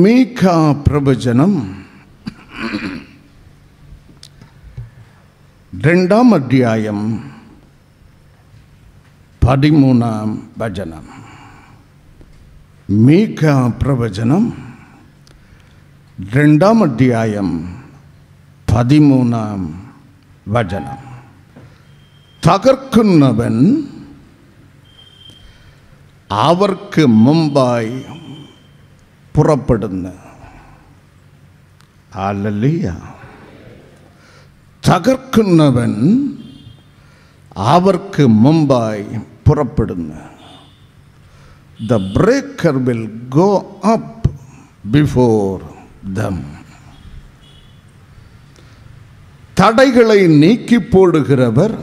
మీకా ప్రవచనం 2వ అధ్యాయం 13వ వచనం. మీకా ప్రవచనం 2వ అధ్యాయం 13వ വചനം. തകർക്കുന്നവൻ അവർക്ക് മുമ്പായി പുറപ്പെടുന്നു. ഹല്ലേലൂയ. തകർക്കുന്നവൻ അവർക്ക് മുമ്പായി പുറപ്പെടുന്നു. The breaker will go up before them. தடைகளை நீக்கி போடுகிறவர்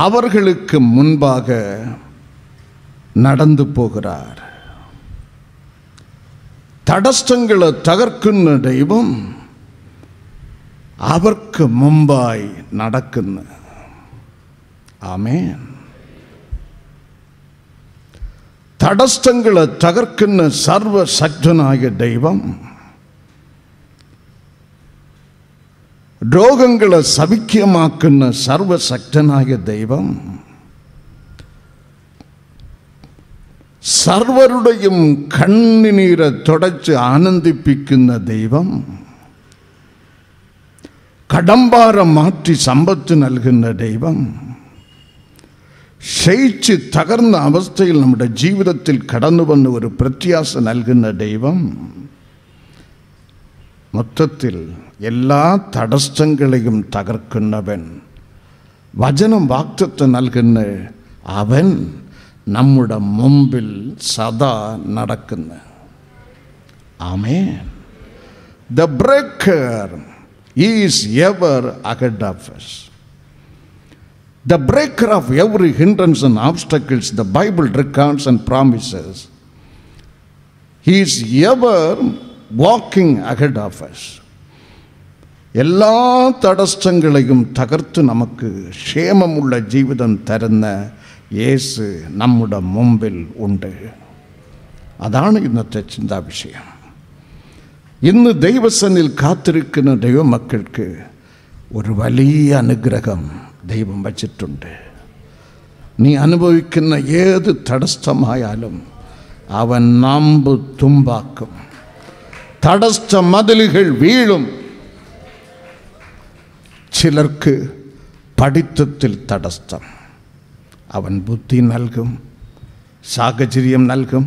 அவர்களுக்கு முன்பாக நடந்து போகிறார். തടസ്സങ്ങളെ തകർക്കുന്ന ദൈവം അവർക്ക് മുമ്പായി നടക്കുന്നു. ആമേൻ. തടസ്സങ്ങളെ തകർക്കുന്ന സർവശക്തനായ ദൈവം, രോഗങ്ങളെ സൗഖ്യമാക്കുന്ന സർവശക്തനായ ദൈവം, സർവരുടെയും കണ്ണുനീരെ തുടച്ച് ആനന്ദിപ്പിക്കുന്ന ദൈവം, കടമ്പാരം മാറ്റി സമ്പത്ത് നൽകുന്ന ദൈവം, ക്ഷയിച്ച് തകർന്ന അവസ്ഥയിൽ നമ്മുടെ ജീവിതത്തിൽ കടന്നു വന്ന ഒരു പ്രത്യാശ നൽകുന്ന ദൈവം, മൊത്തത്തിൽ എല്ലാ തടസ്സങ്ങളെയും തകർക്കുന്നവൻ, വചനം വാഗ്ദത്തം നൽകുന്ന അവൻ നമ്മുടെ മുമ്പിൽ സദാ നടക്കുന്നു. ആമേൻ. The breaker is ever ahead of us. The breaker of every hindrance and obstacles the Bible recounts and promises. He is ever walking ahead of us. എല്ലാ തടസ്സങ്ങളെയും തകർത്ത് നമുക്ക് ക്ഷേമമുള്ള ജീവിതം തരുന്ന യേശു നമ്മുടെ മുമ്പിൽ ഉണ്ട്. അതാണ് ഇന്നത്തെ ചിന്താവിഷയം. ഇന്ന് ദൈവസന്നിധിയിൽ കാത്തിരിക്കുന്ന ദൈവമക്കൾക്ക് ഒരു വലിയ അനുഗ്രഹം ദൈവം വച്ചിട്ടുണ്ട്. നീ അനുഭവിക്കുന്ന ഏത് തടസ്സമായാലും അവൻ നാമ്പ് തുമ്പാക്കും. തടസ്സ മതിലുകൾ വീഴും. ചിലർക്ക് പഠിത്തത്തിൽ തടസ്സം, അവൻ ബുദ്ധി നൽകും, സാഹചര്യം നൽകും.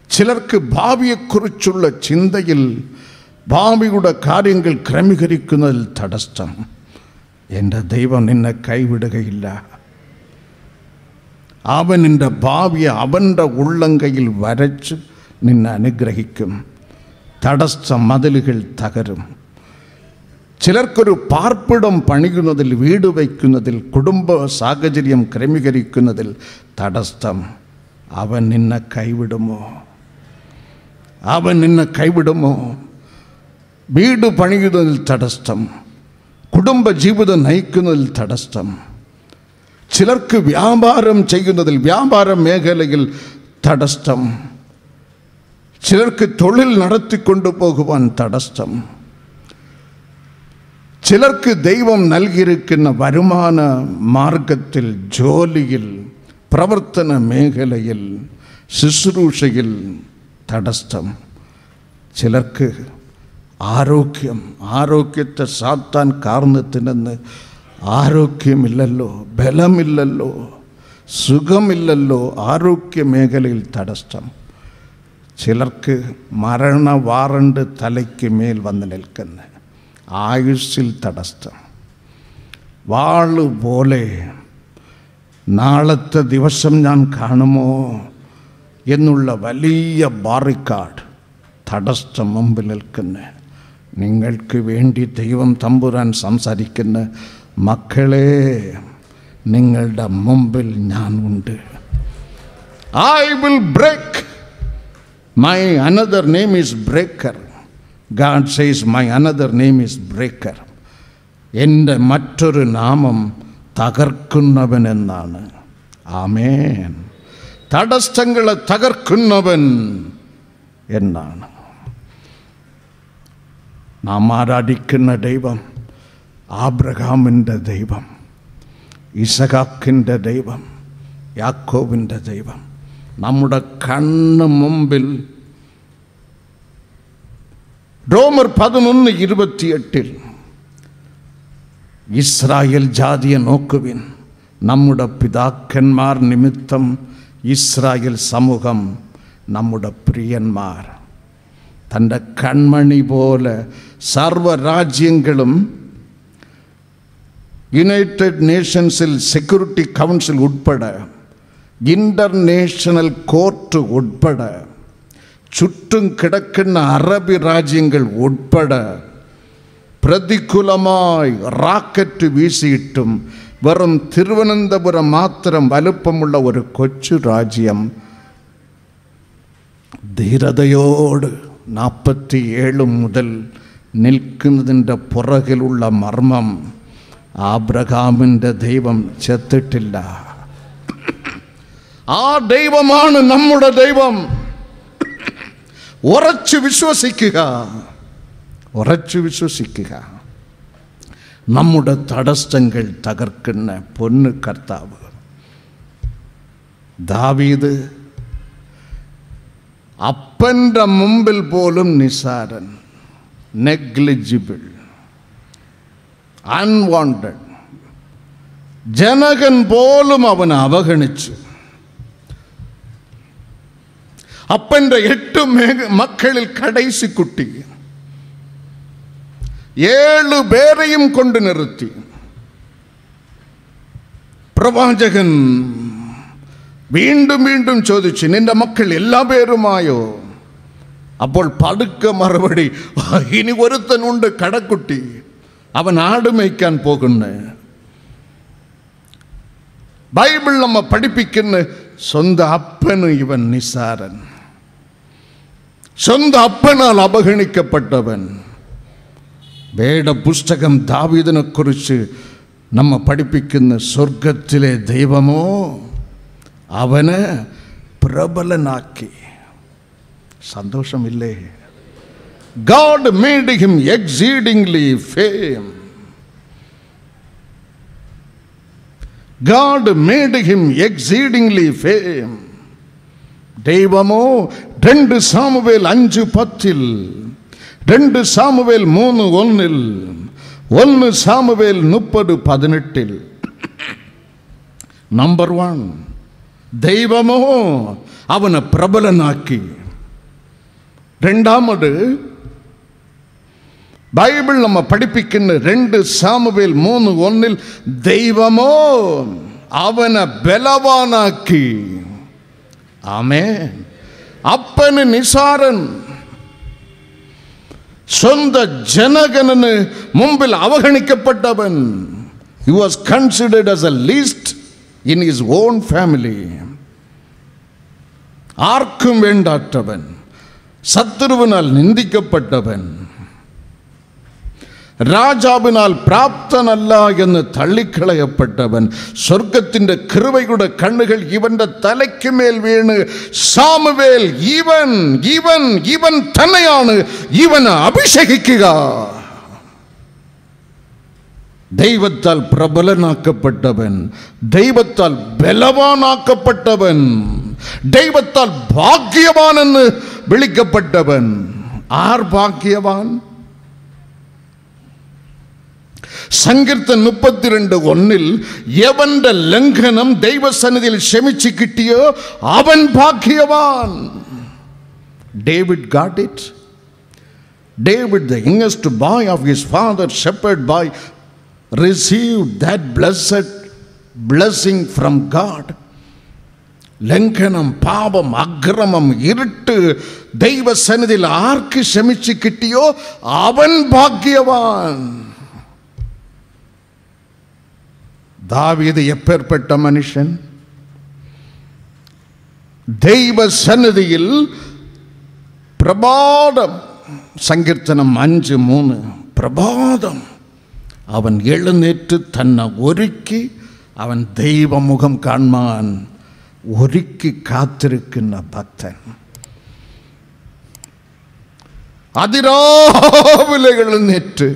ചിലർക്ക് ഭാവിയെക്കുറിച്ചുള്ള ചിന്തയിൽ ഭാവിയുടെ കാര്യങ്ങൾ ക്രമീകരിക്കുന്നതിൽ തടസ്സം. എൻ്റെ ദൈവം നിന്നെ കൈവിടുകയില്ല. അവൻ നിൻ്റെ ഭാവിയെ അവൻ്റെ ഉള്ളങ്കയിൽ വരച്ച് നിന്നെ അനുഗ്രഹിക്കും. തടസ്സ മതിലുകൾ തകരും. ചിലർക്കൊരു പാർപ്പിടം പണിയുന്നതിൽ, വീട് വയ്ക്കുന്നതിൽ, കുടുംബ സാഹചര്യം ക്രമീകരിക്കുന്നതിൽ തടസ്സം. അവൻ നിന്നെ കൈവിടുമോ? അവൻ നിന്നെ കൈവിടുമോ? വീട് പണിയുന്നതിൽ തടസ്സം, കുടുംബ ജീവിതം നയിക്കുന്നതിൽ തടസ്സം. ചിലർക്ക് വ്യാപാരം ചെയ്യുന്നതിൽ, വ്യാപാര മേഖലയിൽ തടസ്സം. ചിലർക്ക് തൊഴിൽ നടത്തിക്കൊണ്ടു പോകുവാൻ തടസ്സം. ചിലർക്ക് ദൈവം നൽകിയിരിക്കുന്ന വരുമാന മാർഗത്തിൽ, ജോലിയിൽ, പ്രവർത്തന മേഖലയിൽ, ശുശ്രൂഷയിൽ തടസ്സം. ചിലർക്ക് ആരോഗ്യത്തെ സാത്താൻ കാർന്ന് തിന്നുന്ന ആരോഗ്യമില്ലല്ലോ, ബലമില്ലല്ലോ, സുഖമില്ലല്ലോ, ആരോഗ്യ മേഖലയിൽ തടസ്സം. ചിലർക്ക് മരണ വാറണ്ട് തലയ്ക്ക് മേൽ വന്ന് നിൽക്കുന്നു, ആയുസ്സിൽ തടസ്സം. വാള് പോലെ നാളത്തെ ദിവസം ഞാൻ കാണുമോ എന്നുള്ള വലിയ ബാറിക്കാഡ് തടസ്സം മുമ്പിൽ നിൽക്കുന്നു. നിങ്ങൾക്ക് വേണ്ടി ദൈവം തമ്പുരാൻ സംസാരിക്കുന്ന മക്കളെ, നിങ്ങളുടെ മുമ്പിൽ ഞാൻ ഉണ്ട്. I will break. My another name is breaker. God says my another name is breaker. എൻ്റെ മറ്റൊരു നാമം തകർക്കുന്നവൻ എന്നാണ്. ആമേൻ. തടസ്സങ്ങളെ തകർക്കുന്നവൻ എന്നാണ്. നാം ആരാധിക്കുന്ന ദൈവം ആബ്രഹാമിൻ്റെ ദൈവം, ഇസഹാക്കിൻ്റെ ദൈവം, യാക്കോബിൻ്റെ ദൈവം നമ്മുടെ കണ്ണ് മുമ്പിൽ. റോമർ 11:28 ഇസ്രായേൽ ജാതിയെ നോക്കുവിൻ, നമ്മുടെ പിതാക്കന്മാർ നിമിത്തം ഇസ്രായേൽ സമൂഹം നമ്മുടെ പ്രിയന്മാർ. തൻ്റെ കൺമണി പോലെ സർവ്വരാജ്യങ്ങളും യുണൈറ്റഡ് നേഷൻസിൽ സെക്യൂരിറ്റി കൗൺസിൽ ഉൾപ്പെടെ, ഇൻ്റർനാഷണൽ കോർട്ട് ഉൾപ്പെടെ, ചുറ്റും കിടക്കുന്ന അറബി രാജ്യങ്ങൾ ഉൾപ്പെടെ പ്രതികൂലമായി റാക്കറ്റ് വീശിയിട്ടും വെറും തിരുവനന്തപുരം മാത്രം വലുപ്പമുള്ള ഒരു കൊച്ചു രാജ്യം ധീരതയോട് 47 മുതൽ നിൽക്കുന്നതിൻ്റെ പുറകിലുള്ള മർമ്മം, ആബ്രഹാമിൻ്റെ ദൈവം ചെത്തിട്ടില്ല. ആ ദൈവമാണ് നമ്മുടെ ദൈവം. ഉറച്ചു വിശ്വസിക്കുക, ഉറച്ചു വിശ്വസിക്കുക. നമ്മുടെ തടസ്സങ്ങൾ തകർക്കുന്ന പൊന്നു കർത്താവ്. ദാവീദ് അപ്പൻ്റെ മുമ്പിൽ പോലും നിസാരൻ, നെഗ്ലിജിബിൾ, അൺവാണ്ടഡ്. ജനകൻ പോലും അവനെ അവഗണിച്ചു. അപ്പൻ്റെ 8 മക്കളിൽ കടൈസി കുട്ടി 7 പേരെയും കൊണ്ട് നിർത്തി. പ്രവാചകൻ വീണ്ടും വീണ്ടും ചോദിച്ചു, നിന്റെ മക്കൾ എല്ലാ പേരുമായോ? അപ്പോൾ പതുക്കെ മറുപടി, ഇനി ഒരുത്തനുണ്ട്, കടക്കുട്ടി, അവൻ ആട് മേയ്ക്കാൻ പോകുന്നു. ബൈബിൾ നമ്മ പഠിപ്പിക്കുന്ന സ്വന്തം അപ്പന് ഇവൻ നിസാരൻ, സ്വന്തം അപ്പനാൽ അവഗണിക്കപ്പെട്ടവൻ. വേദപുസ്തകം ദാവീദിനെ കുറിച്ച് നമ്മ പഠിപ്പിക്കുന്ന സ്വർഗത്തിലെ ദൈവമോ അവനെ പ്രബലനാക്കി. സന്തോഷമില്ലേ? God made him exceedingly fame. God made him exceedingly fame. ദൈവമോ 2 സാമുവേൽ 5:10, 2 സാമുവേൽ 3:1, 1 സാമുവേൽ 30:18. നമ്പർ 1, ദൈവമോ അവനെ പ്രബലനാക്കി. രണ്ടാമത് ബൈബിൾ നമ്മ പഠിപ്പിക്കുന്ന 2 സാമുവേൽ 3:1 ദൈവമോ അവനെ ബലവാനാക്കി. ആമേൻ. അപ്പന് നിസാരൻ, സ്വന്തം ജനഗണന് മുമ്പിൽ അവഗണിക്കപ്പെട്ടവൻ. He was considered as a least in his own family. ആർക്കും വേണ്ടാത്തവൻ, ശത്രുവിനാൽ നിന്ദിക്കപ്പെട്ടവൻ, രാജാവിനാൽ പ്രാപ്തനല്ല എന്ന് തള്ളിക്കളയപ്പെട്ടവൻ. സ്വർഗത്തിൻ്റെ കൃപയുടെ കണ്ണുകൾ ഇവന്റെ തലയ്ക്ക് മേൽ വീണ്, സാമുവേൽ ഇവൻ ഇവൻ ഇവൻ തന്നെയാണ്, ഇവനെ അഭിഷേകിക്കുക. ദൈവത്താൽ പ്രബലനാക്കപ്പെട്ടവൻ, ദൈവത്താൽ ബലവാനാക്കപ്പെട്ടവൻ, ദൈവത്താൽ ഭാഗ്യവാനെന്ന് വിളിക്കപ്പെട്ടവൻ. ആർ ഭാഗ്യവാൻ? സങ്കീർത്തനം 32:1 യവന്റെ ലംഘനം ദൈവസന്നിധിയിൽ ക്ഷമിച്ചു കിട്ടിയോ അവൻ ഭാഗ്യവാൻ. David got it. David, the youngest boy of his father, shepherd boy, received that blessed blessing from God. ലംഘനം, പാപം, അക്രമം, ഇരുട്ട് ദൈവ സന്നിധിയിൽ ആർക്ക് ക്ഷമിച്ച് കിട്ടിയോ അവൻ ഭാഗ്യവാൻ. ദാവീദ് എപ്പേർപ്പെട്ട മനുഷ്യൻ. ദൈവ സന്നിധിയിൽ പ്രഭാതം, സങ്കീർത്തനം 5:3, പ്രഭാതം അവൻ എഴുന്നേറ്റ് തന്നെ ഒരുക്കി അവൻ ദൈവമുഖം കാണാൻ ഒരുക്കി കാത്തിരിക്കുന്ന ഭക്തൻ. അതിരാവിലെ എഴുന്നേറ്റ്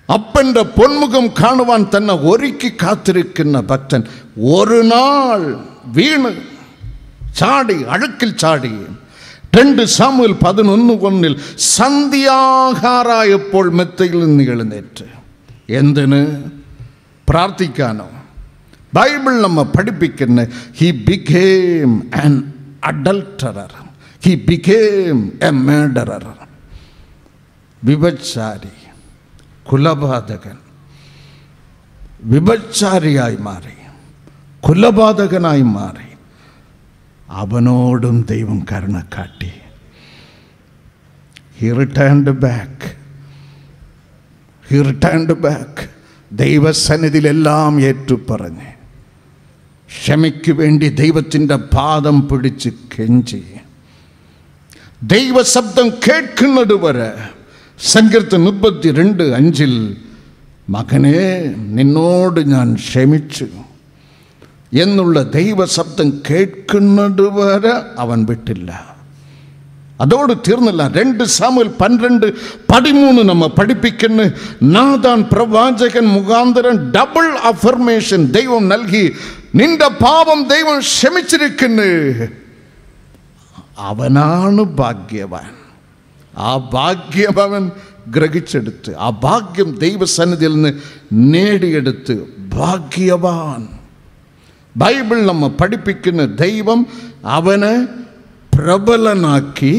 അപ്പൻ്റെ പൊന്മുഖം കാണുവാൻ തന്നെ ഒരുക്കി കാത്തിരിക്കുന്ന ഭക്തൻ ഒരു നാൾ വീണ് ചാടി, അഴുക്കിൽ ചാടി. 2 സാമുവേൽ 11:1 സന്ധ്യാഹാരായപ്പോൾ മെത്തയിൽ നിന്ന് എഴുന്നേറ്റ്. എന്തിന്? പ്രാർത്ഥിക്കാനോ? ബൈബിൾ നമ്മെ പഠിപ്പിക്കുന്ന he became an adulterer, he became a murderer. വിഭചാരി, കുലപാതകൻ, വിഭചാരിയായി മാറി, കുലപാതകനായി മാറി. അവനോടും ദൈവം കരുണ കാട്ടി. He returned back. ദൈവസന്നിധിയിലെല്ലാം ഏറ്റുപറഞ്ഞ് ക്ഷമയ്ക്ക് വേണ്ടി ദൈവത്തിൻ്റെ പാദം പിടിച്ച് കെഞ്ചി. ദൈവശബ്ദം കേൾക്കുന്നത് വരെ, സങ്കീർത്തനം 32:5 മകനെ നിന്നോട് ഞാൻ ക്ഷമിച്ചു എന്നുള്ള ദൈവശബ്ദം കേൾക്കുന്നത് വരെ അവൻ വിട്ടില്ല. അതോട് തീർന്നില്ല. 2 സാമുവേൽ 12:13 നമ്മ പഠിപ്പിക്കുന്ന നാഥാൻ പ്രവാചകൻ മുഖാന്തരം ഡബിൾ അഫർമേഷൻ ദൈവം നൽകി. നിന്റെ പാപം ദൈവം ക്ഷമിച്ചിരിക്കുന്നു. അവനാണ് ഭാഗ്യവാൻ. ആ ഭാഗ്യം അവൻ ഗ്രഹിച്ചെടുത്ത്, ആ ഭാഗ്യം ദൈവസന്നിധിയിൽ നിന്ന് നേടിയെടുത്ത് ഭാഗ്യവാൻ. ബൈബിൾ നമ്മ പഠിപ്പിക്കുന്ന ദൈവം അവനെ പ്രബലനാക്കി.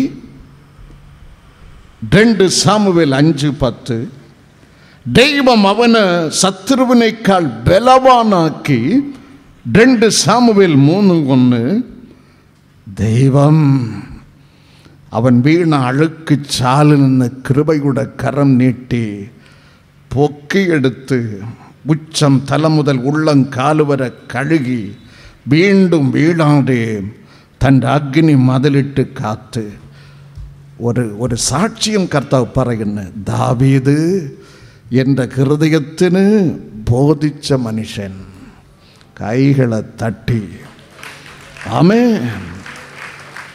2 സാമുവേൽ 5:10 ദൈവം അവന് ശത്രുവിനേക്കാൾ ബലവാനാക്കി. 2 സാമുവേൽ 3:1 ദൈവം അവൻ വീണ അഴുക്ക് ചാലിൽ നിന്ന് കൃപയുടെ കരം നീട്ടി പൊക്കിയെടുത്ത് ഉച്ചം തല മുതൽ ഉള്ളം കാലുവരെ കഴുകി വീണ്ടും വീഴാതെ തൻ്റെ അഗ്നി മതിലിട്ട് കാത്ത്. ഒരു സാക്ഷ്യം കർത്താവ് പറയുന്നു, ദാവീദ് എൻ്റെ ഹൃദയത്തിന് ബോധിച്ച മനുഷ്യൻ. കൈകളെ തട്ടി ആമേൻ.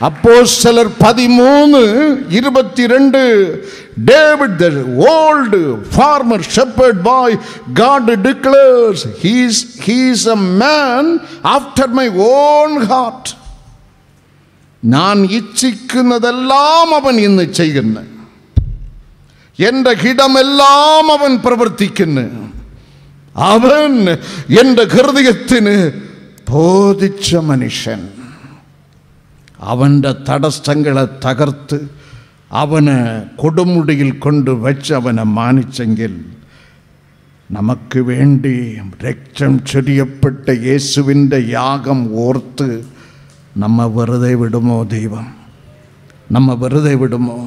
അപ്പോസ്തലർ 13:22 David, the old farmer shepherd boy, God declares he is a man after my own heart. ഞാൻ ഇച്ഛിക്കുന്നതെല്ലാം അവൻ ഇന്ന് ചെയ്യുന്നു. എൻ്റെ ഹിതമെല്ലാം അവൻ പ്രവർത്തിക്കുന്നു. അവൻ എൻ്റെ ഹൃദയത്തിന് ബോധിച്ച മനുഷ്യൻ. അവൻ്റെ തടസ്സങ്ങളെ തകർത്ത് അവന് കൊടുമുടിയിൽ കൊണ്ടുവച്ച് അവനെ മാനിച്ചെങ്കിൽ നമുക്ക് വേണ്ടി രക്തം ചൊരിയപ്പെട്ട യേശുവിൻ്റെ യാഗം ഓർത്ത് നമ്മെ വെറുതെ വിടുമോ? ദൈവം നമ്മെ വെറുതെ വിടുമോ?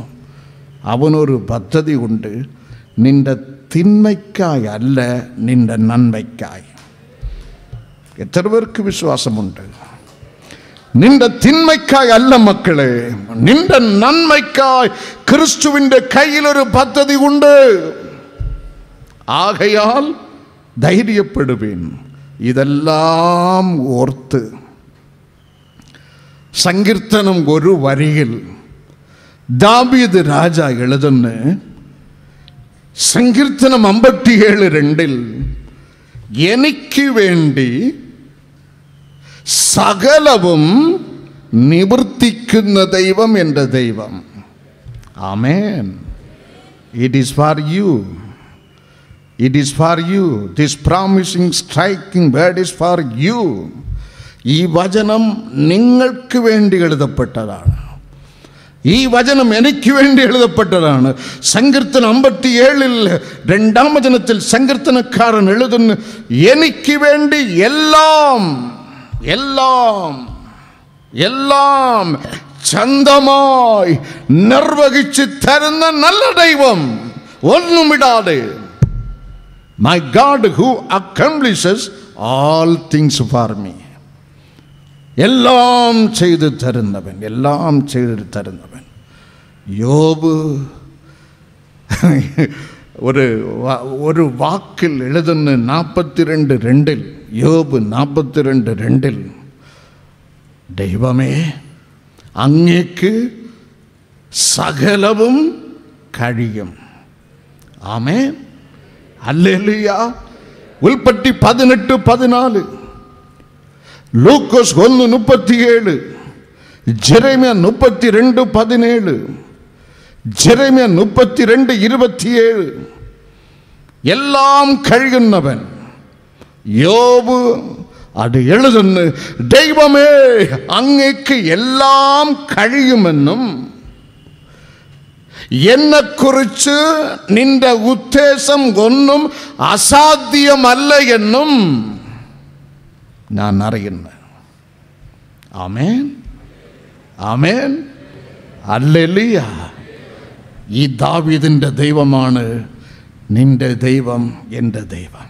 അവനൊരു പദ്ധതി ഉണ്ട്. നിൻ്റെ തിന്മയ്ക്കായി അല്ല, നിൻ്റെ നന്മയ്ക്കായി. എത്ര പേർക്ക് വിശ്വാസമുണ്ട്? നിന്റെ തിന്മയ്ക്കായി അല്ല മക്കളെ, നിന്റെ നന്മയ്ക്കായി ക്രിസ്തുവിൻ്റെ കയ്യിലൊരു പദ്ധതി ഉണ്ട്. ആകയാൽ ധൈര്യപ്പെടുവീൻ. ഇതെല്ലാം ഓർത്ത് സങ്കീർത്തനം 1 വരിയിൽ ദാവീദ് രാജ എഴുതുന്ന സങ്കീർത്തനം 57:2 എനിക്ക് വേണ്ടി സകലവും നിവർത്തിക്കുന്ന ദൈവം എൻ്റെ ദൈവം. ആമേൻ. It is for you. It is for you. This promising striking word is for you. ഈ വചനം നിങ്ങൾക്ക് വേണ്ടി എഴുതപ്പെട്ടതാണ്. ഈ വചനം എനിക്ക് വേണ്ടി എഴുതപ്പെട്ടതാണ്. സങ്കീർത്തനം 57 2-ാം വചനത്തിൽ സങ്കീർത്തനക്കാരൻ എഴുതുന്നു, എനിക്ക് വേണ്ടി എല്ലാം എല്ലാം എല്ലാം ചന്തമായി നിർവഹിച്ച് തരുന്ന നല്ല ദൈവം, ഒന്നും വിടാതെ. My God who accomplishes all things for me. എല്ലാം ചെയ്തു തരുന്നവൻ, എല്ലാം ചെയ്തു തരുന്നവൻ. യോബ് ഒരു വാക്കിൽ എഴുതുന്ന 42:2, യോബ് 42:2, ദൈവമേ അങ്ങേക്ക് സകലവും കഴിയും. ആമേൻ, ഹല്ലേലൂയ. ഉൽപ്പത്തി 18:14, ലൂക്കോസ് 1:37, ജെറമ്യാ 32:17, ജെറമ്യാ 32:27. എല്ലാം കഴിയുന്നവൻ. യോബ് അത് എഴുതുന്നു, ദൈവമേ അങ്ങേക്ക് എല്ലാം കഴിയുമെന്നും എന്നെക്കുറിച്ച് നിന്റെ ഉദ്ദേശം ഒന്നും അസാധ്യമല്ല എന്നും ഞാൻ അറിയുന്നു. Amen, amen, hallelujah. ഈ ദാവീദിന്റെ ദൈവമാണ് നിന്റെ ദൈവം, എൻ്റെ ദൈവം.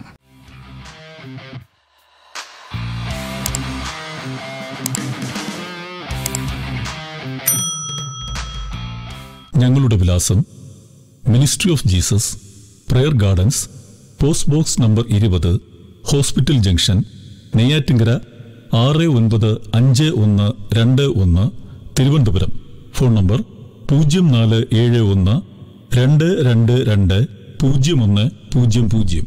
ഞങ്ങളുടെ വിലാസം: ministry of Jesus, prayer gardens, post box number 20, hospital junction, Neyyattinkara 695121, Thiruvananthapuram. Phone number 0471 222 0100.